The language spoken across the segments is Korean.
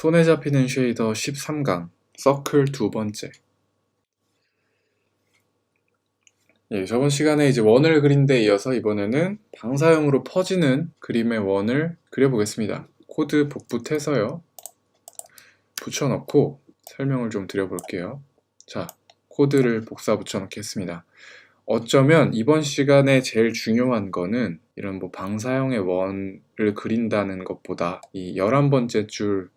손에 잡히는 쉐이더 13강 서클 두 번째. 저번 시간에 이제 원을 그린 데 이어서 이번에는 방사형으로 퍼지는 그림의 원을 그려보겠습니다. 코드 복붙해서요. 붙여넣고 설명을 좀 드려볼게요. 자, 코드를 복사 붙여넣기 했습니다. 어쩌면 이번 시간에 제일 중요한 거는 이런 방사형의 원을 그린다는 것보다 이 11번째 줄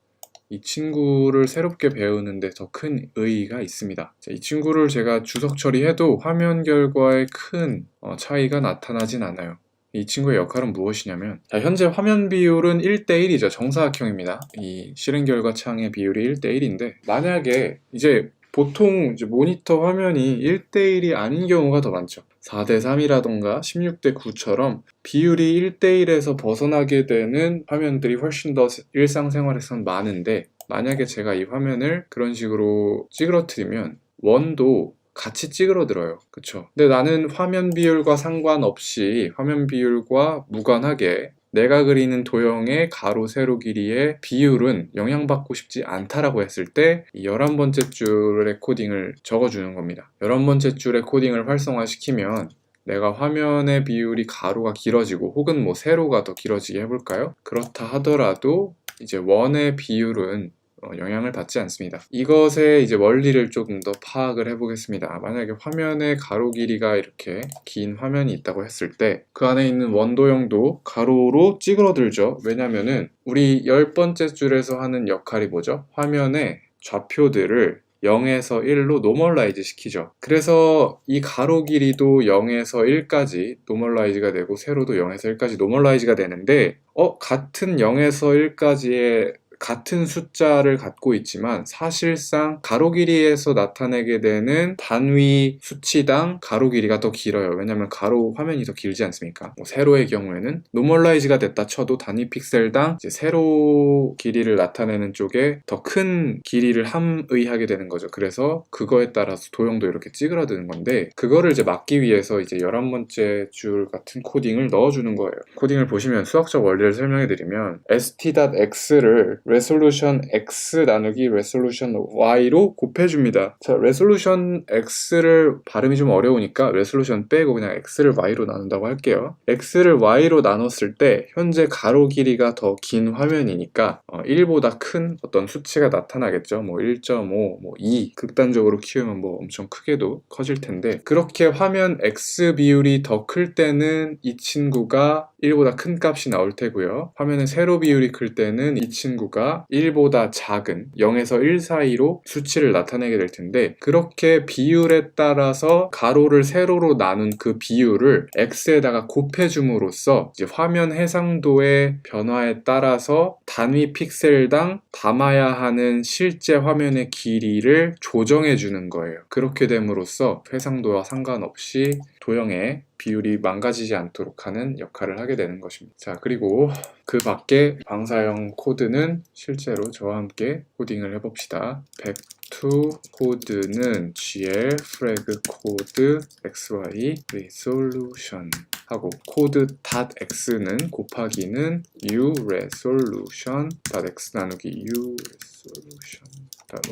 이 친구를 새롭게 배우는데 더 큰 의의가 있습니다. 이 친구를 제가 주석 처리해도 화면 결과에 큰 차이가 나타나진 않아요. 이 친구의 역할은 무엇이냐면, 현재 화면 비율은 1:1이죠. 정사각형입니다. 이 실행 결과 창의 비율이 1:1인데, 만약에 이제 보통 모니터 화면이 1:1이 아닌 경우가 더 많죠. 4:3이라던가 16:9처럼 비율이 1:1에서 벗어나게 되는 화면들이 훨씬 더 일상생활에선 많은데, 만약에 제가 이 화면을 그런 식으로 찌그러뜨리면 원도 같이 찌그러들어요. 그쵸? 근데 나는 화면 비율과 상관없이 화면 비율과 무관하게 내가 그리는 도형의 가로 세로 길이의 비율은 영향받고 싶지 않다라고 했을 때 이 11번째 줄의 코딩을 적어주는 겁니다. 11번째 줄의 코딩을 활성화시키면 내가 화면의 비율이 가로가 길어지고 혹은 세로가 더 길어지게 해볼까요? 그렇다 하더라도 이제 원의 비율은 영향을 받지 않습니다. 이것의 이제 원리를 조금 더 파악을 해보겠습니다. 만약에 화면의 가로 길이가 이렇게 긴 화면이 있다고 했을 때 그 안에 있는 원도형도 가로로 찌그러들죠. 왜냐면은 우리 10번째 줄에서 하는 역할이 뭐죠? 화면의 좌표들을 0에서 1로 노멀라이즈 시키죠. 그래서 이 가로 길이도 0에서 1까지 노멀라이즈가 되고 세로도 0에서 1까지 노멀라이즈가 되는데 같은 0에서 1까지의 같은 숫자를 갖고 있지만 사실상 가로 길이에서 나타내게 되는 단위 수치당 가로 길이가 더 길어요. 왜냐면 가로 화면이 더 길지 않습니까? 세로의 경우에는 노멀라이즈가 됐다 쳐도 단위 픽셀당 이제 세로 길이를 나타내는 쪽에 더 큰 길이를 함의하게 되는 거죠. 그래서 그거에 따라서 도형도 이렇게 찌그러드는 건데, 그거를 이제 막기 위해서 이제 11번째 줄 같은 코딩을 넣어주는 거예요. 코딩을 보시면 수학적 원리를 설명해 드리면 st.x를 레솔루션 x 나누기 레솔루션 y로 곱해줍니다. 자, 레솔루션 x를 발음이 좀 어려우니까 레솔루션 빼고 그냥 x를 y로 나눈다고 할게요. x를 y로 나눴을 때 현재 가로 길이가 더 긴 화면이니까 1보다 큰 어떤 수치가 나타나겠죠. 1.5, 2 극단적으로 키우면 엄청 크게도 커질 텐데, 그렇게 화면 x 비율이 더 클 때는 이 친구가 1보다 큰 값이 나올 테고요. 화면의 세로 비율이 클 때는 이 친구가 1보다 작은 0에서 1 사이로 수치를 나타내게 될 텐데, 그렇게 비율에 따라서 가로를 세로로 나눈 그 비율을 x에다가 곱해줌으로써 이제 화면 해상도의 변화에 따라서 단위 픽셀당 담아야 하는 실제 화면의 길이를 조정해 주는 거예요. 그렇게 됨으로써 해상도와 상관없이 도형의 비율이 망가지지 않도록 하는 역할을 하게 되는 것입니다. 자, 그리고 그 밖에 방사형 코드는 실제로 저와 함께 코딩을 해봅시다. back2 코드는 gl flag 코드 xy resolution 하고 코드 .x는 곱하기는 u resolution .x 나누기 u resolution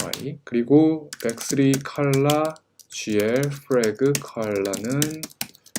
.y, 그리고 back3 color gl flag color는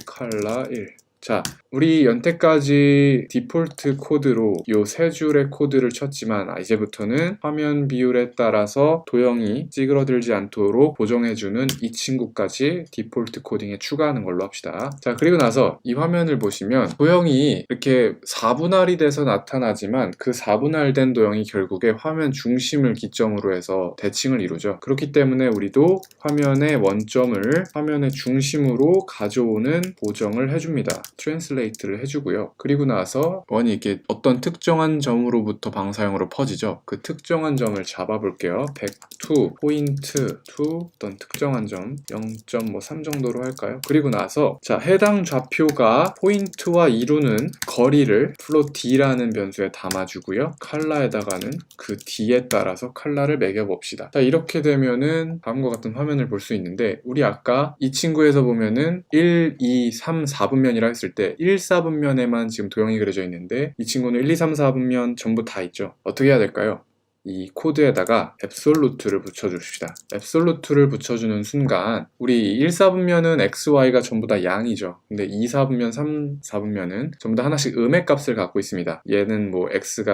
color 1. 자, 우리 연태까지 디폴트 코드로 요 세 줄의 코드를 쳤지만 이제부터는 화면 비율에 따라서 도형이 찌그러들지 않도록 보정해주는 이 친구까지 디폴트 코딩에 추가하는 걸로 합시다. 자, 그리고 나서 이 화면을 보시면 도형이 이렇게 4분할이 돼서 나타나지만 그 4분할된 도형이 결국에 화면 중심을 기점으로 해서 대칭을 이루죠. 그렇기 때문에 우리도 화면의 원점을 화면의 중심으로 가져오는 보정을 해줍니다. 트랜슬레이트를 해주고요. 그리고 나서 원이 이렇게 어떤 특정한 점으로부터 방사형으로 퍼지죠. 그 특정한 점을 잡아볼게요. back2 포인트 to 어떤 특정한 점 0.3 정도로 할까요? 그리고 나서 자, 해당 좌표가 포인트와 이루는 거리를 float d라는 변수에 담아주고요. 컬러에다가는 그 d에 따라서 컬러를 매겨봅시다. 자, 이렇게 되면은 다음과 같은 화면을 볼 수 있는데, 우리 아까 이 친구에서 보면은 1, 2, 3, 4분면이라 했을 때 1, 4분면에만 지금 도형이 그려져 있는데 이 친구는 1, 2, 3, 4분면 전부 다 있죠. 어떻게 해야 될까요? 이 코드에다가 앱솔루트를 붙여줍시다. 앱솔루트를 붙여주는 순간 우리 1, 4분면은 x, y가 전부 다 양이죠. 근데 2, 4분면, 3, 4분면은 전부 다 하나씩 음의 값을 갖고 있습니다. 얘는 뭐 x가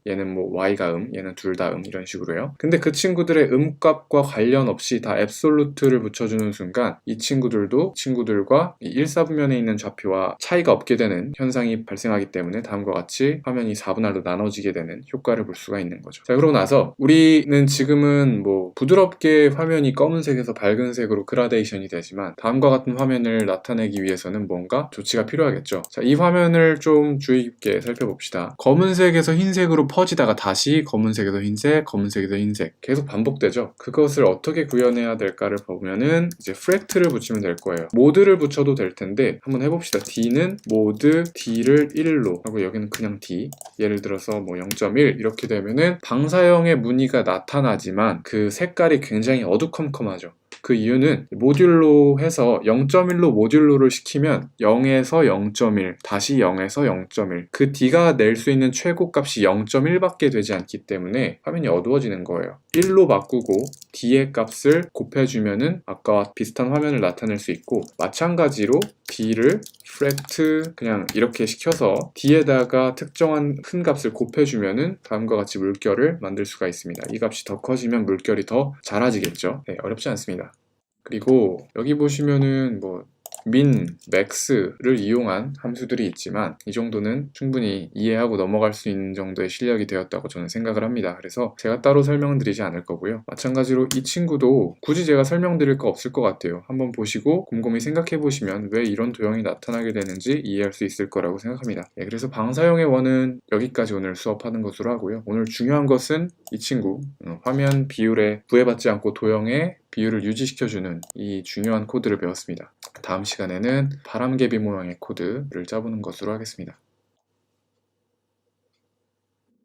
얘는 뭐 y가 얘는 둘 다 이런 식으로요. 근데 그 친구들의 음값과 관련 없이 다 앱솔루트를 붙여주는 순간 이 친구들과 이 1, 4분면에 있는 좌표와 차이가 없게 되는 현상이 발생하기 때문에 다음과 같이 화면이 4분할로 나눠지게 되는 효과를 볼 수가 있는 거죠. 자, 그러고 나서 우리는 지금은 뭐 부드럽게 화면이 검은색에서 밝은색으로 그라데이션이 되지만 다음과 같은 화면을 나타내기 위해서는 뭔가 조치가 필요하겠죠. 자, 이 화면을 좀 주의 깊게 살펴봅시다. 검은색에서 흰색으로 퍼지다가 다시 검은색에서 흰색, 검은색에서 흰색 계속 반복되죠. 그것을 어떻게 구현해야 될까를 보면은 이제 프랙트를 붙이면 될 거예요. 모드를 붙여도 될 텐데 한번 해봅시다. D는 모드 D를 1로 하고 여기는 그냥 D, 예를 들어서 뭐 0.1 이렇게 되면은 방사형의 무늬가 나타나지만 그 색깔이 굉장히 어두컴컴하죠. 그 이유는 모듈로 해서 0.1로 모듈로를 시키면 0에서 0.1, 다시 0에서 0.1 그 D가 낼 수 있는 최고값이 0.1밖에 되지 않기 때문에 화면이 어두워지는 거예요. 1로 바꾸고 D의 값을 곱해주면은 아까와 비슷한 화면을 나타낼 수 있고 마찬가지로 D를 프랙트 그냥 이렇게 시켜서 D에다가 특정한 큰 값을 곱해주면은 다음과 같이 물결을 만들 수가 있습니다. 이 값이 더 커지면 물결이 더 작아지겠죠. 네, 어렵지 않습니다. 그리고 여기 보시면은 뭐 min, max를 이용한 함수들이 있지만 이 정도는 충분히 이해하고 넘어갈 수 있는 정도의 실력이 되었다고 저는 생각을 합니다. 그래서 제가 따로 설명은 드리지 않을 거고요. 마찬가지로 이 친구도 굳이 제가 설명드릴 거 없을 것 같아요. 한번 보시고 곰곰이 생각해 보시면 왜 이런 도형이 나타나게 되는지 이해할 수 있을 거라고 생각합니다. 네, 그래서 방사형의 원은 여기까지 오늘 수업하는 것으로 하고요. 오늘 중요한 것은 이 친구 화면 비율에 구애받지 않고 도형의 비율을 유지시켜주는 이 중요한 코드를 배웠습니다. 다음 시간에는 바람개비 모양의 코드를 짜보는 것으로 하겠습니다.